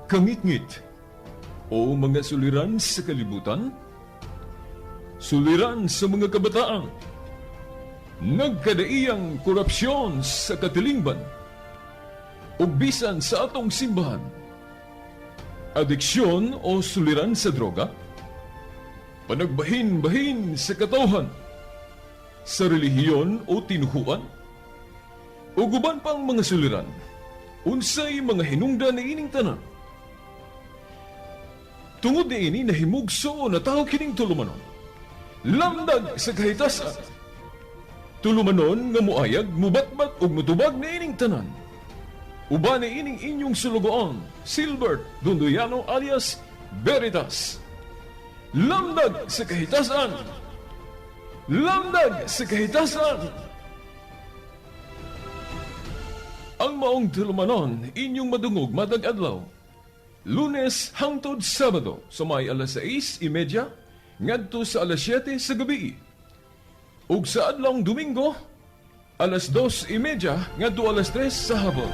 kangit-ngit o mga suliran sa kalibutan, suliran sa mga kabataan, nagkadaiyang korupsyon sa katilingban, ug bisan sa atong simbahan, adiksyon o suliran sa droga, panagbahin-bahin sa katawhan, sa relihiyon o tinuhuan, ug uban pang mga suliran, unsay mga hinungdan na ining tanan. Tungod niini nahimugso na tao kining tulumanon, lamdag sa kahitasan, tulumanon nga muayag, mubatbat ug mutubag na ining tanan. Uban na ining inyong sulugoon, Silbert Dundoyano alias Veritas. Lamdag sa kahitasan! Lamdag sa kahitasan! Ang maong tulumanon, inyong madungog madag adlaw, Lunes hangtod Sabado, sa may alas 6:30 ngadto sa alas 7 sa gabi. Ug sa adlawng Domingo, alas 2:30 ngadto alas 3 sa hapon.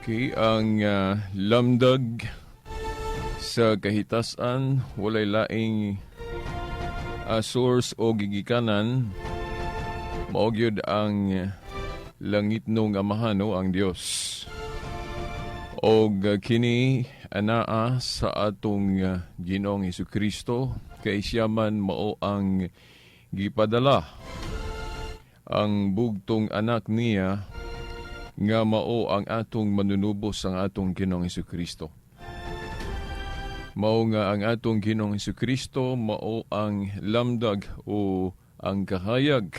Okay, ang lamdag sa kahitasan walay laing source o gigikanan, maogyod ang langit nung amahan o ang Dios. Og kini anaa sa atong Ginoong Hesukristo, kay siya man mao ang gipadala ang bugtong anak niya nga mao ang atong manunubos ang atong Ginoong Hesukristo. Mao nga ang atong Ginoong Hesukristo mao ang lamdag o ang kahayag.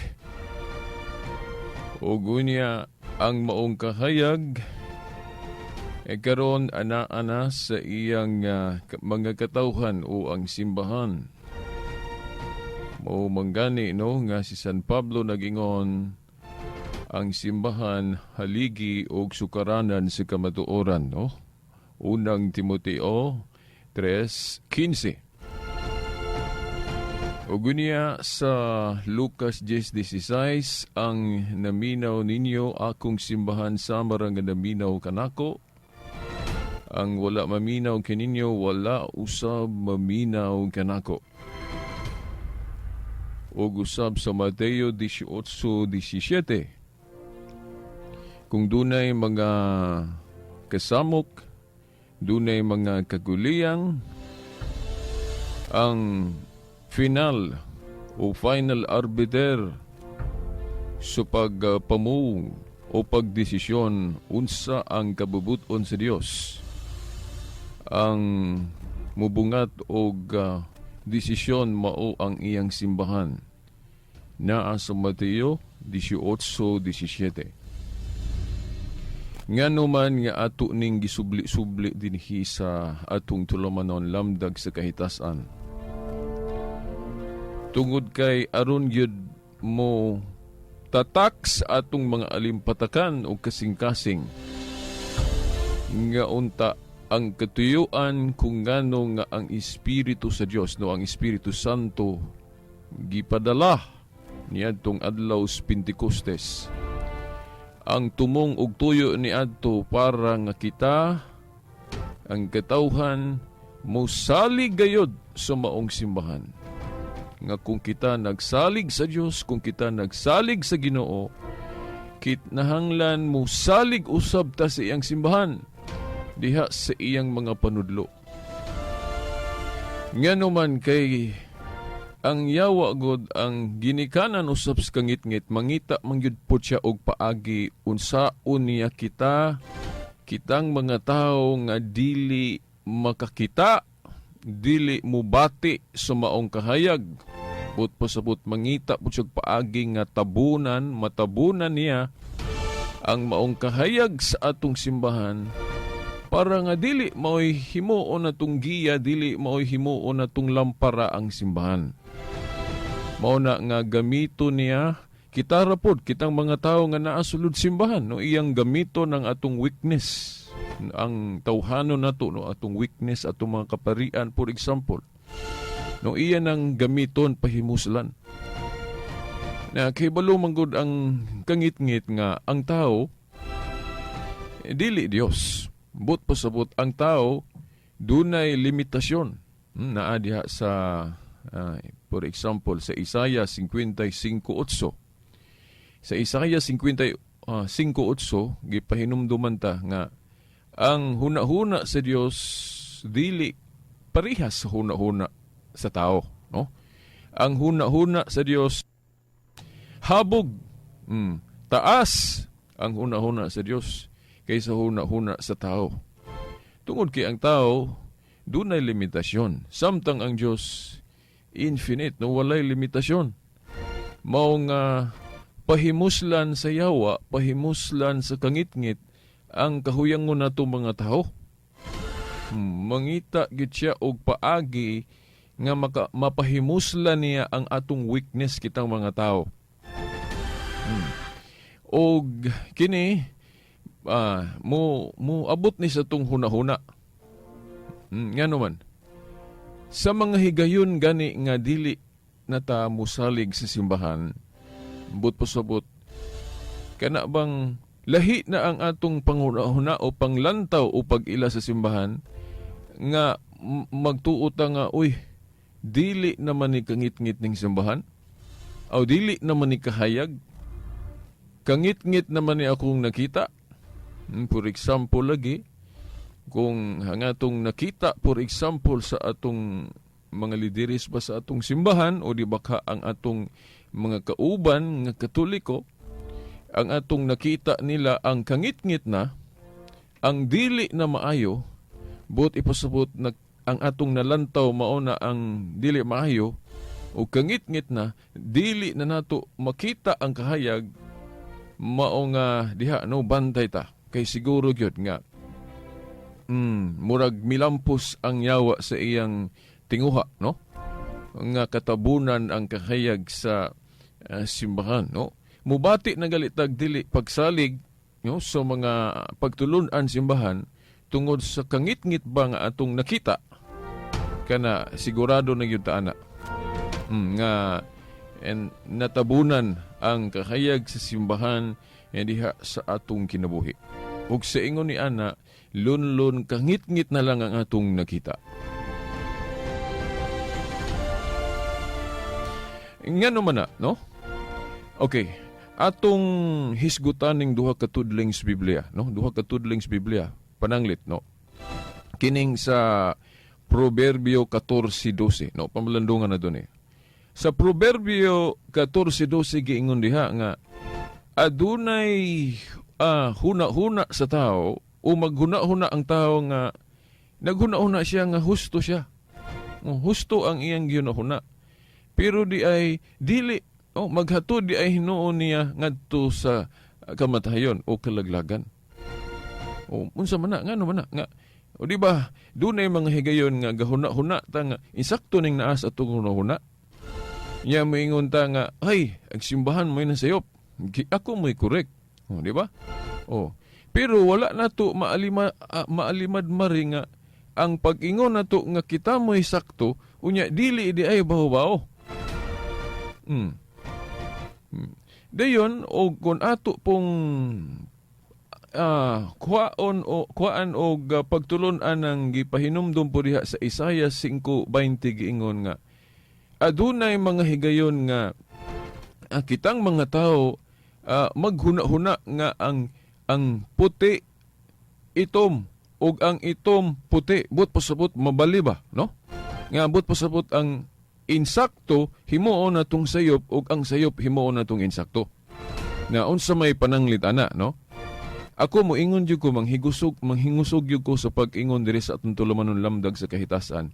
O gunya ang maong kahayag karon ana sa iyang mga katawhan o ang simbahan. Mao manggani no nga si San Pablo nagingon, ang simbahan haligi og sukaranan sa kamatuoran, no? Unang Timoteo 3:15. O gunya sa Lucas 10:16, ang naminaw ninyo akong simbahan samara nga naminaw kanako. Ang wala maminaw kaninyo, wala usab maminaw kanako. O usab sa Mateo 18:17, kung dunay mga kasamok, dunay mga kaguliyang, ang final o final arbiter sa pagpamung o pagdesisyon unsa ang kabubuton sa Dios, ang mubungat og desisyon mao ang iyang simbahan. Naa sa Mateo 18:17. Ngano man nga ato ning gisubli-subli dinhi sa atong tulumanon lamdag sa kahitasan. Tungod kay aron gyud mo tatak sa atong mga alimpatakan o kasing-kasing nga unta ang katuyuan kung ngano nga ang Espiritu sa Dios, no, ang Espiritu Santo gipadala niadtong adlaw sa Pentecostes ang tumong og tuyo ni adto para nga kita ang katawhan mosalig gayod sa maong simbahan. Nga kung kita nagsalig sa Dios, kung kita nagsalig sa Ginoo, kitnahanglan mosalig usab ta sa iyang simbahan diha sa iyang mga panudlo. Ngano man kay ang yawa god ang ginikanan usab sa kangit-ngit, mangita mangyud po siya og paagi unsaon niya kitang mga tao nga dili makakita, dili mubati sa maong kahayag. But pasabot mangita po siya paagi nga matabunan niya ang maong kahayag sa atong simbahan para nga dili mao'y himuon natong giya, dili mao'y himuon natong lampara ang simbahan. Mao na nga gamito niya kita rapod kitang mga tao nga naa sulod simbahan, no, iyang gamito ng atong weakness, ang tawhanon nato, no, atong weakness, atong mga kaparian, for example, no, iyan ang gamiton pahimuslan. Na kay balo manggod ang kangit-ngit nga ang tao dili Dios. But pasabot ang tao dunay limitasyon. Naa diha sa for example sa Isaiah 55:8. Sa Isaiah 55:8 gipahinumduman ta nga ang huna-huna sa Dios dili parehas sa huna-huna sa tao, no? Ang huna-huna sa Dios habog, taas ang huna-huna sa Dios kaysa huna-huna sa tao. Tungod kay ang tao dunay limitasyon, samtang ang Dios infinite, no, walay limitasyon. Mao nga pahimuslan sa yawa, pahimuslan sa kangit-ngit ang kahuyangon nato mga tao. Mangita gid siya og paagi nga mapahimuslan niya ang atong weakness kitang mga tao. Og kini mo abot ni sa tong huna-huna. Ngano man sa mga higayon gani nga dili nata musalig sa simbahan, but pasabot kana bang lahi na ang atong panghuna-huna o panglantaw o pag-ila sa simbahan nga magtuota nga uy dili naman ni kangit-ngit ning simbahan o dili naman ni kahayag, kangit-ngit naman ni akong nakita. For example lagi, kung hangatong nakita, for example, sa atong mga lideres ba sa atong simbahan o di baka ang atong mga kauban nga Katoliko, ang atong nakita nila ang kangit-ngit na, ang dili na maayo, but ipasabot na ang atong nalantaw mao na ang dili maayo, o kangit-ngit na, dili na nato makita ang kahayag, mao nga diha, no, bantay ta. Kay siguro gyud nga, murag milampos ang yawa sa iyang tinguha, no? Nga katabunan ang kahayag sa simbahan, no? Mubati na galitag dili pagsalig, no, sa mga pagtulunan simbahan tungod sa kangit-ngit ba nga atong nakita, kana sigurado na gyud ta ana nga natabunan ang kahayag sa simbahan diha sa atong kinabuhi. Ug sa ingon ni ana, lunlon kangit-ngit na lang ang atong nakita. Ngano man na, no? Okay, atong hisgutan ning duha ka tudling sa Biblia, no? Duha ka tudling sa Biblia, pananglit, no? Kining sa Proverbio 14:12, no? Pamalandungan na dun eh. Sa Proverbio 14:12 giingon diha nga adunay huna-huna sa tao o maghuna-huna ang tao nga naghuna-huna siya nga husto siya. Husto ang iyang ginahuna. Pero di ay dili maghatod di ay hinuon niya ngadto sa kamatayon o kalaglagan. Unsa man na ngano man na nga o di ba dunay mga higayon nga gahuna-huna ta nga insakto ning naas atong huna-huna. Nya moingon ta nga ay ang simbahan mo na sayop. Ako mo'y correct. Di ba? Pero wala na to maalimad mari nga ang pag-ingon na to nga kita mo'y sakto, unya dili di ay baho-baho. Dayon og kun ato pong kuhaan og pagtulon-an ng gipahinumdum po diha sa Isaiah 5:20 giingon nga adunay mga higayon nga kitang mga tao maghuna-huna nga ang puti itom ug ang itom puti but pasabot mabali ba, no? Nga but pasabot ang insakto himuon natong sayop ug ang sayop himuon natong insakto. Na unsa may pananglit ana, no? Ako mo ingon jud ko manghingusog jud ko sa pag-ingon diri sa atong tulumanon lamdag sa kahitasan.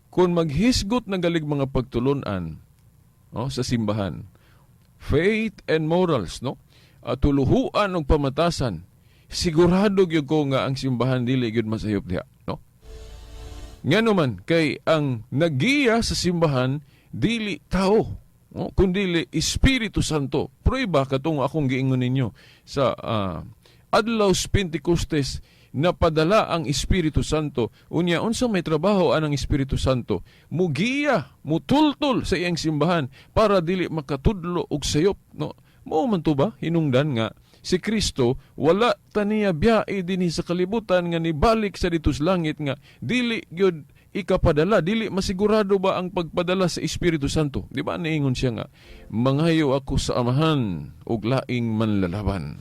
Kung maghisgot na galig mga pagtulon-an sa simbahan, faith and morals, no? Tuluhuan og pamatasan. Sigurado gyud ko nga ang simbahan dili gyud masayop diha, no? Ngano man kay ang nagiya sa simbahan dili tao, no? Kundi Espiritu Santo. Prueba katong akong giingon ninyo sa Adlaw Pentecostes napadala ang Espiritu Santo. Unya unsa may trabaho anang Espiritu Santo? Mugiya, mutultol sa iyang simbahan para dili makatudlo og sayop, no? Mao man to ba hinungdan nga si Kristo wala taniya biyae dinhi sa kalibutan nga nibalik sa ditus langit nga dili gyud ikapadala, dili masigurado ba ang pagpadala sa Espiritu Santo? Di ba niingon siya nga mangayo ako sa amahan ug laing manlalaban.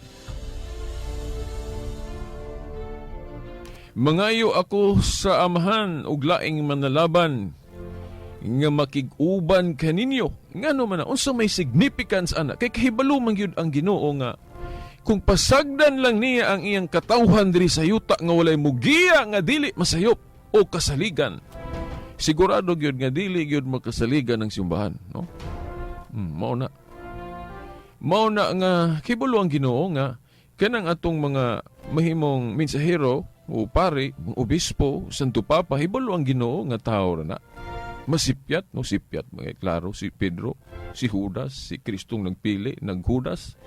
Mangayo ako sa amahan ug laing manlalaban nga makig-uban kaninyo. Ngano man na unsa may significance ana kay kahibalo man gyud ang Ginoo nga kung pasagdan lang niya ang iyang katawhan diri sa yuta nga walay mugiya nga dili masayop o kasaligan. Sigurado gyud nga dili gyud makasaligan ng simbahan, no? Mao na nga kibalo ang Ginoo nga kanang atong mga mahimong mensahero o pare, obispo, santo papa, hibalo ang Ginoo nga tao na masipyat, no? Sipyat, mga klaro, si Pedro, si Judas, si Kristong nagpili, naghudas.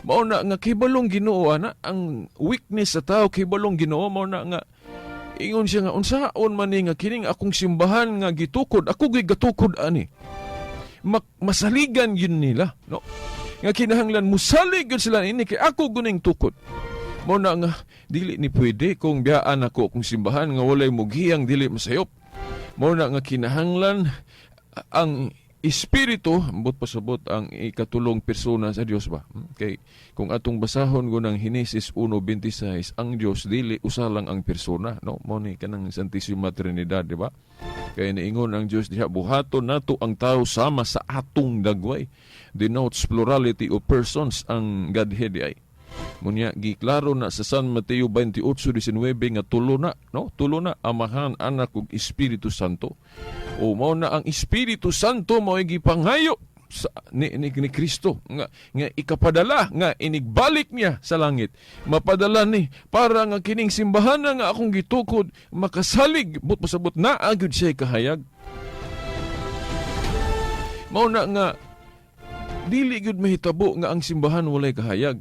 Mao na nga kibalong Ginoo ana ang weakness sa tao kibalong Ginoo mao na nga ingon siya nga unsaon man ni nga kining akong simbahan nga gitukod ako gigatukod ani. Masaligan yun nila, no? Nga kinahanglan musalig yun sila ini kay ako guning tukod. Mao na nga dili ni pwede kung biyaan ako akong simbahan nga walay mugihang dili masayop. Mao na nga kinahanglan ang Espiritu, ambot pasabot ang ikatulong persona sa Dios ba? Kay kung atong basahon go ng Henesis 1:26, ang Dios dili usa lang ang persona, no? Mao ni kanang Santissima Trinidad, di ba? Kay naingon ang Dios diha buhaton nato ang tao sama sa atong dagway. Denotes plurality of persons ang Godhead ay. Munya giklaro na sa San Mateo 28:19 nga tulo na, no? Tulo na Amahan, Anak ug Espiritu Santo. O mao na ang Espiritu Santo mao gipanghayo sa ni Kristo nga ikapadala nga inigbalik niya sa langit. Mapadala ni para nga kining simbahan nga akong gitukod makasalig but pasabot na agud siya kahayag. Mao na nga dili gyud mahitabo nga ang simbahan walay kahayag.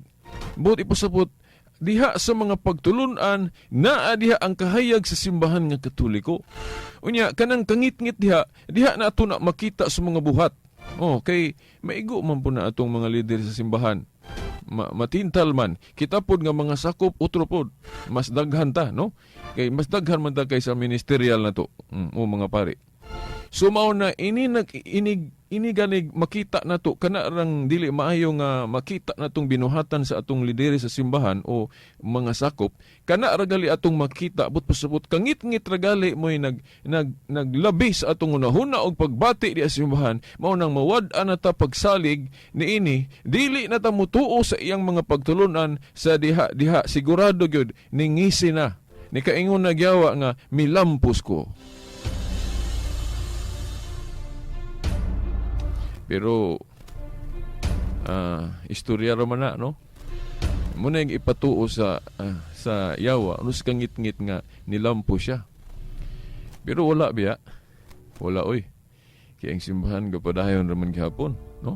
But ipasabot diha sa mga pagtulunan naa diha ang kahayag sa simbahan nga Katoliko. Unya kanang kangit-ngit diha na ato na makita sa mga buhat. Kay maigo man po na atong mga lider sa simbahan. Matintal man kita pod nga mga sakop utro pod mas daghan ta, no? Kay mas daghan man ta kaysa ministerial na to. Mga pare. So mao na ini ganig makita nato kana rang dili maayo nga makita natong binuhatan sa atong lideri sa simbahan o mga sakop kana ragali atong makita but pasabot kangit-ngit ragali moy naglabi sa atong unahuna og pagbati di sa simbahan mao nang mawad-an nata pagsalig niini dili nata mutuo sa iyang mga pagtulunan sa diha sigurado gyud ningisi na ni kaingon nagyawa nga milampos ko. Pero istorya raman na, no? Muna yung ipatuo sa yawa, ano sa kangit-ngit nga nilampo siya. Pero wala biya. Wala oy. Kaya ang simbahan kapadayon raman gihapon, no?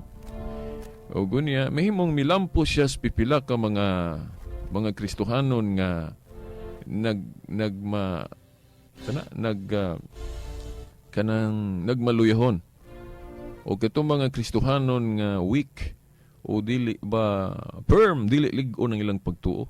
O gunya, mahimong milampo siya sa pipila ka mga Kristohanon nga nagmaluyahon. O katong mga Kristohanon nga weak o dili ba firm, dili lig-o ng ilang pagtuo.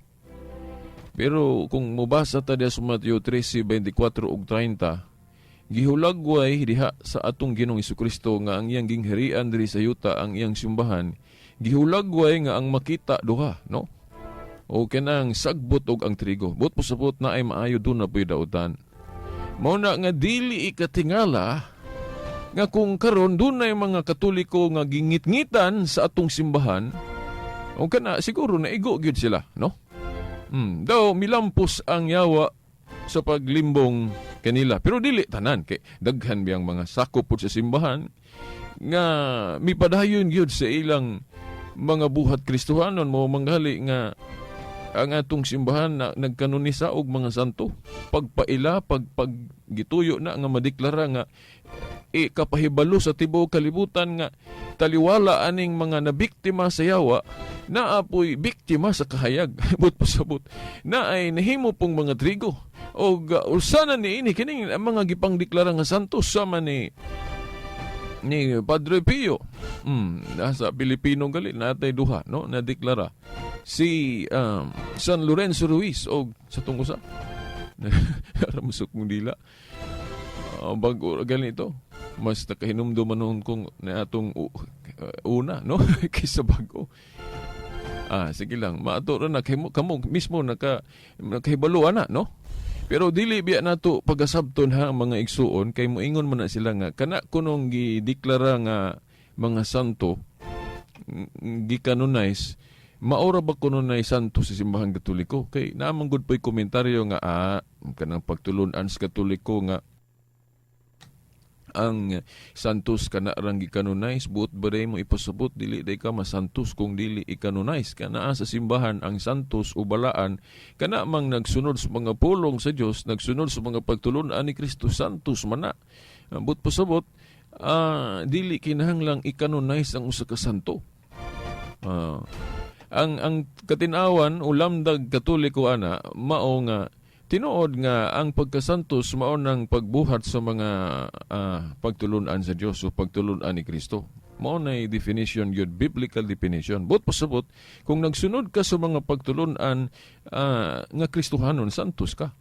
Pero kung mubasa ta diha sa Mateo 13:24 ug 30, gihulagway diha sa atong Ginoong Hesukristo nga ang iyang gingharian diri sa yuta, ang iyang simbahan, gihulagway nga ang makita duha, no? O kanang sagbot og ang trigo. But po sabot na ay maayo doon na po'y dautan. Mao na nga dili ikatingala nga kung karon doon na mga Katoliko nga gingit-ngitan sa atong simbahan, o kana siguro na igo gyud sila, no? Daw milampos ang yawa sa paglimbong kanila. Pero dili tanan kay daghan biyang mga sakop po sa simbahan nga mipadayon gyud sa ilang mga buhat Kristohanon mo manggali nga ang atong simbahan na nagkanonisa og mga santo. Pagpaila, pagpagituyo na nga madeklara nga kapahibalo sa tibuok kalibutan nga taliwala aning mga nabiktima sa yawa na apoy biktima sa kahayag. But pasabot na ay nahimo pong mga trigo o ulsana ni ini kining mga gipangdeklara nga santos sama ni Padre Pio. Nasa Pilipino gali natay duha, no, na deklara si San Lorenzo Ruiz o sa tungusa aramusok mong dila bago ganito mas nakahinumdo manon kung na atong una, no, kaysa bago. Sige lang maato ra na kamo mismo nakahibaluan na, no. Pero dili biya nato pagasabton ha mga igsuon kay moingon man na sila nga kana kunong gideklara nga mga santo gikanonize, maora ba kanonay santo sa simbahan Katoliko? Kay naman gud po'y komentaryo nga kanang pagtulunan sa Katoliko nga ang santos kana rang gikanonize, buot ba day mo ipasabot dili day ka masantos kung dili ikanonize. Kana sa simbahan ang santos o balaan kana mang nagsunod sa mga pulong sa Dios, nagsunod sa mga pagtulunan ni Kristo, santos man na. Buot pasabot dili kinahanglang ikanonize ang usa ka santo. Ang katinawan o lamdag Katoliko ana mao nga tinuod nga ang pagkasantos mao nang pagbuhat sa mga pagtulunan sa Dios o pagtulunan ni Kristo. Mao nay definition yun, biblical definition. But pasabot kung nagsunod ka sa mga pagtulunan nga Kristohanon, santos ka.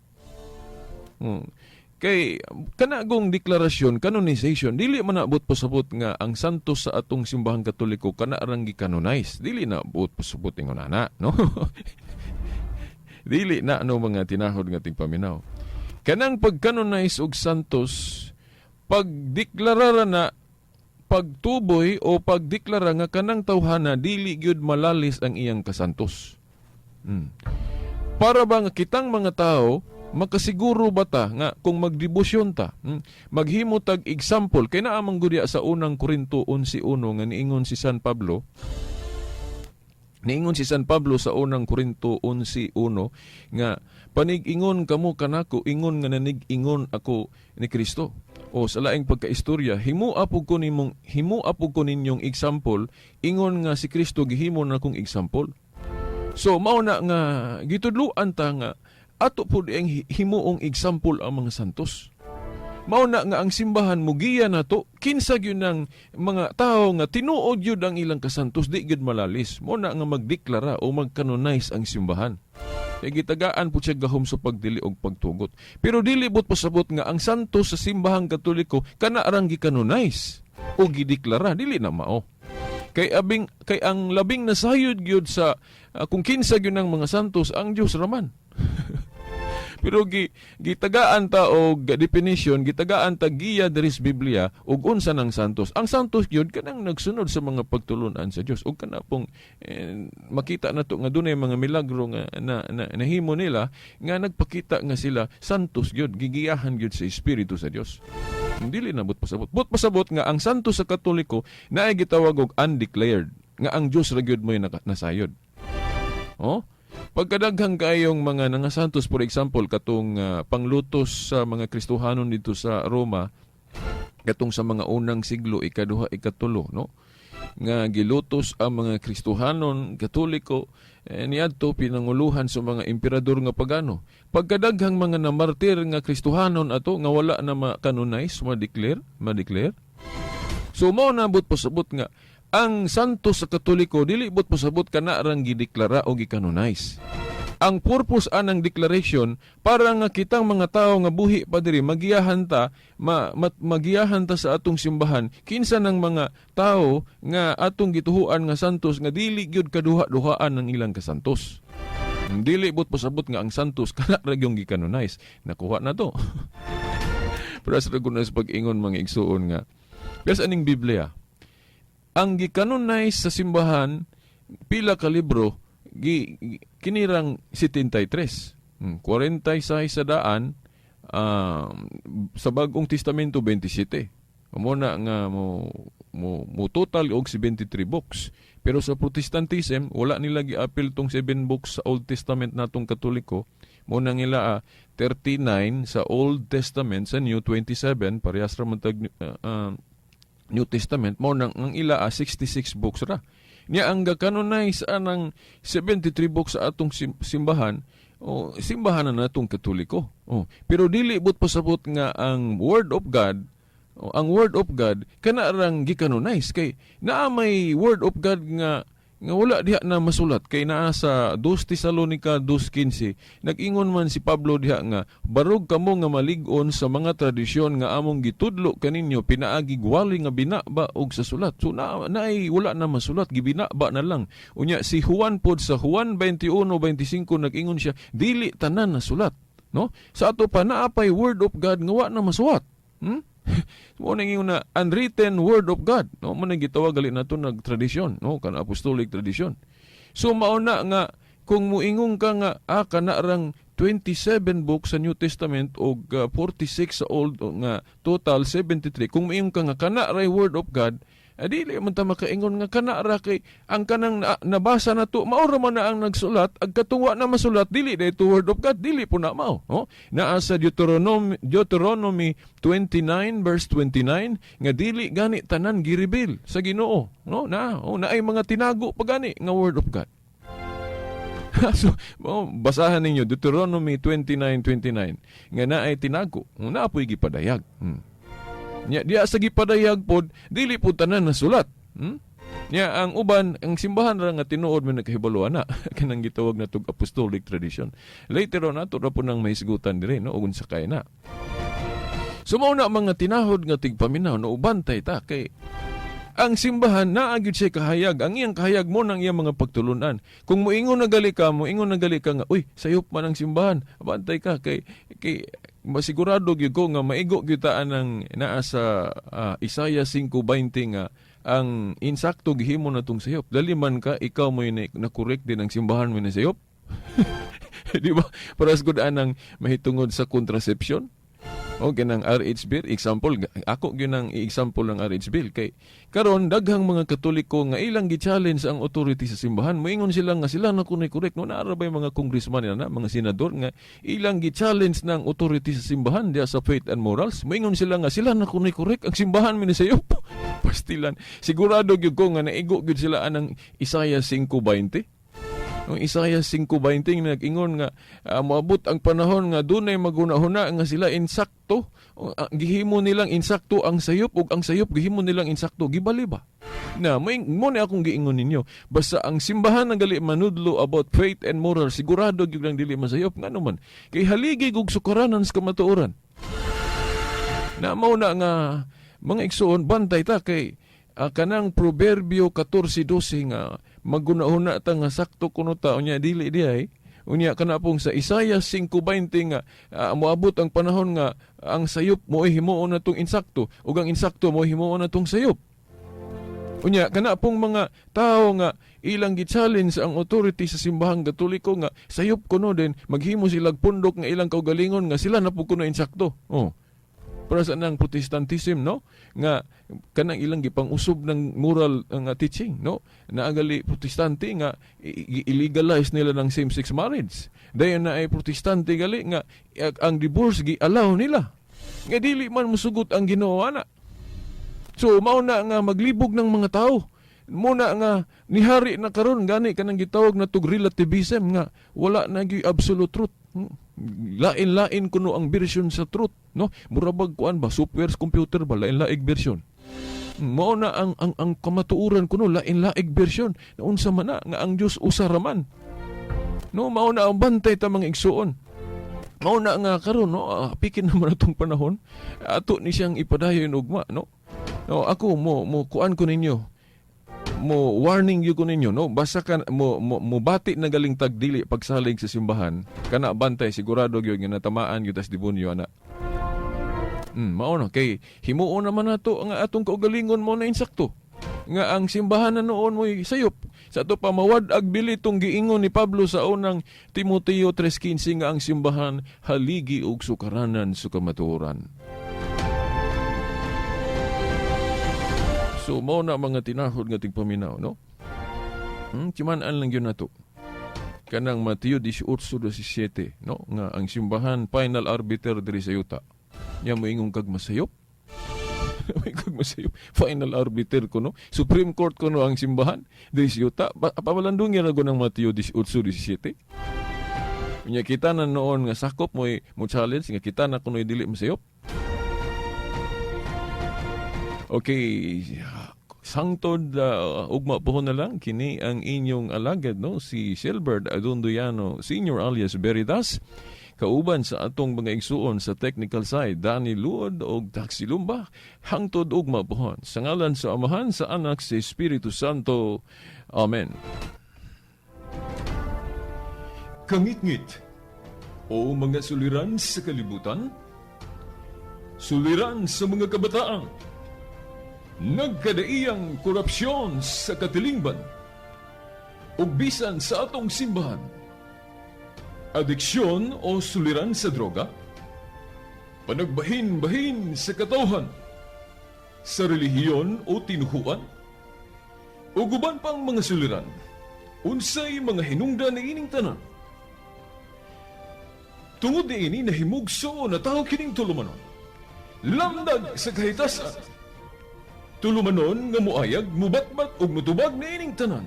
Kay kanagong deklarasyon, canonization, dili man na buot pasabot nga ang santos sa atong simbahan Katoliko kana arang gi-canonize. Dili na buot pasabot ingon ana, no? Dili na mga tinahod nga ting paminaw. Kanang pag-canonize og santos, pagdeklara na pagtuboy o pagdeklara nga kanang tawhana dili gyud malalis ang iyang kasantos. Para ba nga kitang mga tao makasiguro ba ta nga kung magdebosyon ta, maghimo tag example kay naa man gud sa unang Korinto 11:1 nga niingon si San Pablo. Niingon si San Pablo sa unang Korinto 11:1 nga panig-ingon kamo kanako, ingon nga nanig-ingon ako ni Kristo. O sa laing pagkaistorya, himo apog ko ninyong example, ingon nga si Kristo gihimo na kong example. So mao na nga gitudluan ta nga ato pud ang himuong example ang mga santos. Mao na nga ang simbahan mugiya nato kinsa gyud ng mga tao nga tinuod gyud ang ilang kasantos di gyud malalis. Mao na nga magdeklara o magcanonize ang simbahan. Kay gitagaan po siya gahom sa pagdili og pagtugot. Pero dili bot pasabot nga ang santos sa simbahang Katoliko kana arang gi-canonize o gideklara, dili na mao. Kay ang labing nasayod gyud sa kung kinsa gyud ng mga santos ang Dios raman. Pero gitagaan ta og definition, gitagaan ta giya diri sa Biblia og unsa nang santos. Ang santos gyud kanang nagsunod sa mga pagtulunan sa Dios. Og kana pong makita nato nga dunay mga milagro nga nahimo nila nga nagpakita nga sila santos gyud, gigiyahan gyud sa Espiritu sa Dios. Dili na but pasabot. But pasabot nga ang santos sa Katoliko naay gitawag og undeclared, nga ang Dios ra gyud mo'y nasayod. Pagkadaghang kayong mga nangasantos, for example, katong panglutos sa mga Kristohanon dito sa Roma, katong sa mga unang siglo, ikaduha, ikatulo, no? Nga gilutos ang mga Kristohanon, Katoliko, niadto pinanguluhan sa mga emperador nga pagano. Pagkadaghang mga namartir nga Kristohanon ato, nga wala na ma-canonize, ma-declare. So, mao nabot pasabot nga, ang santos sa Katoliko dili but pasabot kana rang gideklara o gikanonize. Ang purpose anang declaration para nga kitang mga tao nga buhi pa diri magiyahan ta magiyahan ta sa atong simbahan kinsa ng mga tao nga atong gituhuan nga santos nga dili gyud kaduha-duhaan ng ilang kasantos. Dili but pasabot nga ang santos kana ra gyung gikanonize. Nakuha na to. Pero sa gunas pag-ingon mga igsuon nga kasi aning Biblia ang gikanonize sa simbahan pila ka libro kinirang 73. 46 sa daan sa Bagong Testamento 27. Muna nga mo total og 73 books. Pero sa Protestantism wala nila gi-apil tong 7 books sa Old Testament natong Katoliko. Muna nila 39 sa Old Testament, sa New 27 parehas ra man tag New Testament. Mo nang ang ila 66 books ra. Niya ang ga-canonize anang 73 books sa atong simbahan, simbahan na natong Katoliko. Pero dili but pasabot nga ang Word of God, ang Word of God kana rang gi-canonize kay naa may Word of God nga wala diha na masulat kay naa sa 2 Tesalonica 2:15 nag-ingon man si Pablo diha nga barog kamo nga malig-on sa mga tradisyon nga among gitudlo kaninyo pinaagi gwali nga binaba og sa sulat. So naay wala na masulat gibinaba na lang. Unya si Juan pod sa Juan 21:25 nag-ingon siya dili tanan na sulat, no? Sa ato pa naapay Word of God nga wa na masuwat. Mo nang na unwritten word of God, no, mo nang gitawag gali nato nag tradisyon, no, kan apostolic tradition. So mauna nga kung muingong ka nga kana rang 27 books sa New Testament o 46 sa Old nga total 73. Kung muingong ka nga kana ray word of God, dili man ta makaingon nga kana ra kay ang kanang nabasa nato mao ra man na ang nagsulat ag katungwa na masulat dili dayto word of God dili po na mao, no? Naa sa Deuteronomy 29 verse 29 nga dili gani tanan gireveal sa Ginoo, no? Naay mga tinago pa gani nga word of God. So, basahan ninyo Deuteronomy 29:29 nga naay tinago, naapoy gipadayag. Nya diya sa gipadayag pod dili po tanan na sulat. Nya ang uban ang simbahan ra nga tinuod man nagkahibalo ana kanang gitawag na tug apostolic tradition. Later on ato ra po nang mahisgutan diri, no, ugon sa kay na. Sumaw na mga tinahod nga tigpaminaw no ubantay ta kay ang simbahan naagid siya kahayag. Ang iyang kahayag mo ng iyang mga pagtulunan. Kung moingon na gali ka nga, uy, sayop man ang simbahan. Bantay ka kay masigurado gyud ko nga maigo kita anang naa sa Isaiah 5:20 nga ang insakto gihimo na tong sayop. Dali man ka ikaw mo na correct din ang simbahan mo na sayop. Di ba? Para sa anang mahitungod sa contraception. O ganang RH bill, example, ako ginang example ng RH bill. Kay karon daghang mga Katoliko nga ilang gi-challenge ang authority sa simbahan. Moingon sila nga sila na kunay correct. No, naara ba mga congressman na, mga senador nga ilang gi-challenge ng authority sa simbahan diya sa faith and morals. Moingon sila nga sila na kunay correct. Ang simbahan minasayop. Pastilan. Sigurado gyud ko nga naigo gyud sila anang Isaiah 5:20. Ang Isaiah 5:20 nag-ingon nga moabot ang panahon nga dunay magunahuna nga sila insakto, gihimo nilang insakto ang sayop ug ang sayop gihimo nilang insakto, gibali ba? Na mo ni akong giingon ninyo, basta ang simbahan nagali manudlo about faith and moral, sigurado gyud lang dili masayop ngano man. Kay haligi og sukaranan sa kamatuoran. Na mao na nga mga igsoon bantay ta kay kanang Proverbio 14:12 nga magunahuna ta nga sakto kuno ta unya dili diay unya kana pong sa Isaiah 5:20 nga moabot ang panahon nga ang sayop mo himuon na tong insakto ug ang insakto mo himuon na tong sayop. Unya kana pong mga tao nga ilang gi-challenge ang authority sa simbahang Katoliko nga sayop kuno din maghimo sila pundok nga ilang kaugalingon nga sila na po kuno insakto. Para sa nang Protestantism, no, nga kanang ilang gipang-usob ng moral nga teaching, no, naagali Protestante nga illegalize nila ng same-sex marriage. Dayon na ay Protestante gali nga ang divorce gi-allow nila. Nga dili man musugot ang Ginoo ana. So mao na nga maglibog ng mga tao. Muna nga nihari na karon gani kanang gitawag na tug relativism nga wala na gi absolute truth. Lain-lain kuno ang version sa truth, no? Murabag kuan ba software computer ba lain-laing version. Mao na ang kamatuoran kuno lain-laig bersyon na unsa man na nga ang Dios usa raman. No, mao na ang bantay ta mga igsuon. Mao na nga karon no, pikin naman atong panahon ato ni siyang ipadayon ugma no. No, ako mo kuan ko ninyo. Mo warning you ko ninyo no, basta ka mo bati na galing tagdili pagsalig sa simbahan kana bantay sigurado gyud nga natamaan gyud tas demonyo ana. Mao na kay himuon naman nato nga atong kaugalingon mo na insakto nga ang simbahan na noon mo'y sayop sa ato pa mawad-ag bili tong giingon ni Pablo sa unang Timoteo 3:15 nga ang simbahan haligi og sukaranan sa kamatuoran. So mao na mga tinahod nga tigpaminaw no. Timan-an lang yun nato kanang Mateo 18:17 no nga ang simbahan final arbiter diri sa yuta. Nya moingon kag masayop. Moingon kag masayop. Final arbiter ko no. Supreme Court ko no ang simbahan. Diri sa yuta. Papalandong yan ako ng Mateo 18:17. Nya kita na noon nga sakop mo challenge nga kita na kuno dili masayop. Okay, sangtod ugma po na lang kini ang inyong alagad no si Silbert Adundoyano Senior alias Veritas. Kauban sa atong mga igsuon sa technical side, Danny Luod o Taxi Lumba, hangtod ugma pohon. Sa ngalan sa Amahan, sa Anak, sa Espiritu Santo. Amen. Kangit-ngit o mga suliran sa kalibutan, suliran sa mga kabataan, nagkadaiyang korupsyon sa katilingban, ug bisan sa atong simbahan, adiksyon o suliran sa droga, panagbahin-bahin sa katawhan, sa relihiyon o tinuhuan, o guban pang mga suliran, unsay mga hinungdan na ining tanan. Tungod ini na himugso na tao kining tulumanon, lamdag sa kahitasan, tulumanon nga muayag, mubatbat o mutubag na ining tanan.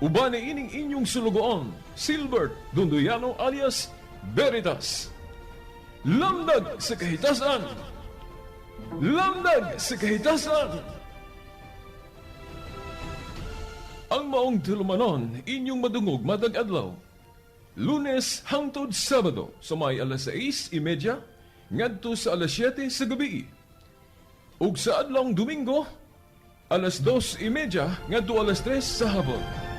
Uban na ining inyong sulugoon, Silbert Dundoyano alias Veritas. Lamdag sa kahitasan! Lamdag sa kahitasan! Ang maong tulumanon, inyong madungog matag adlaw. Lunes hangtod Sabado, sa may alas 6:30, ngadto sa alas 7 sa gabi. Ug sa adlawng Domingo, alas 2:30 ngadto alas 3 sa hapon.